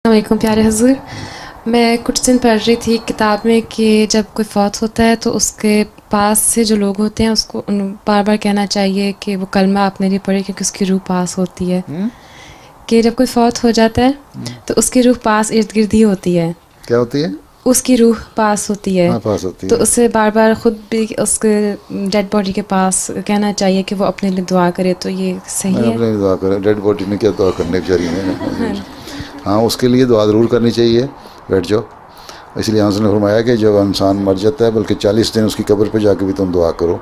वालेकुम प्यारे हुज़ूर। मैं कुछ दिन पढ़ रही थी किताब में कि जब कोई फ़ौत होता है तो उसके पास से जो लोग होते हैं उसको बार बार कहना चाहिए कि वो कलमा आपने नहीं पढ़े क्योंकि उसकी रूह पास होती है। कि जब कोई फ़ौत हो जाता है तो उसकी रूह पास इर्द गिर्द ही होती है। क्या होती है? उसकी रूह पास होती है। हाँ, पास होती तो है। उसे बार बार ख़ुद भी उसके डेड बॉडी के पास कहना चाहिए कि वो अपने लिए दुआ करे, तो ये सही मैं है? अपने लिए दुआ करें, डेड बॉडी में क्या दुआ करने बेचारी ने? हाँ, उसके लिए दुआ ज़रूर करनी चाहिए। बैठ जाओ। इसलिए हज़रत ने फरमाया कि जब इंसान मर जाता है बल्कि 40 दिन उसकी कब्र पे जाके भी तुम दुआ करो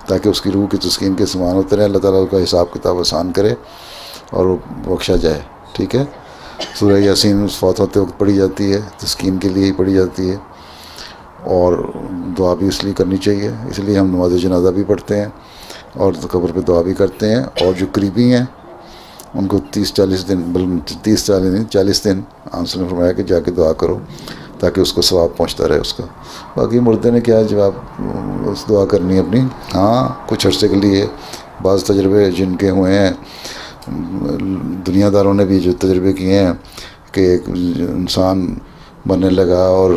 ताकि उसकी रूह की तस्कीन के समान होते रहे, अल्लाह ताला उसका हिसाब किताब आसान करे और वो बख्शा जाए। ठीक है। सूरह यासीन फ़ौत होते वक्त पढ़ी जाती है, तस्कीन के लिए ही पढ़ी जाती है और दुआ भी इसलिए करनी चाहिए। इसलिए हम नमाज़ जनाज़ा भी पढ़ते हैं और कब्र पे दुआ भी करते हैं। और जो करीबी हैं उनको 30-40 दिन, बल्कि 30-40 दिन, 40 दिन आंसर ने फरमाया कि जाके दुआ करो ताकि उसको सवाब पहुंचता रहे उसका। बाकी मुर्दे ने क्या जवाब उस दुआ करनी है अपनी। हाँ, कुछ अर्से के लिए बाज़ तजर्बे जिनके हुए हैं, दुनियादारों ने भी जो तजर्बे किए हैं कि एक इंसान मरने लगा और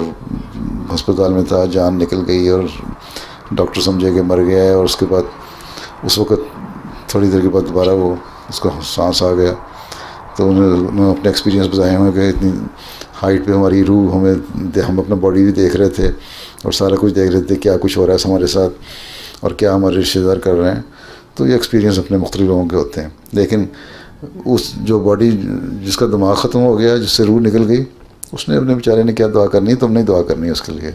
अस्पताल में था, जान निकल गई और डॉक्टर समझे कि मर गया है और उसके बाद उस वक़्त थोड़ी देर के बाद दोबारा वो उसका सांस आ गया। तो उन्होंने अपने एक्सपीरियंस बताए हुए कि इतनी हाइट पे हमारी रूह हम अपना बॉडी भी देख रहे थे और सारा कुछ देख रहे थे, क्या कुछ हो रहा है हमारे साथ और क्या हमारे रिश्तेदार कर रहे हैं। तो ये एक्सपीरियंस अपने मुख्तलिफ लोगों के होते हैं। लेकिन उस जो बॉडी जिसका दिमाग ख़त्म हो गया, जिससे रूह निकल गई, उसने अपने बेचारे ने क्या दुआ करनी है? तुमने दुआ करनी है उसके लिए।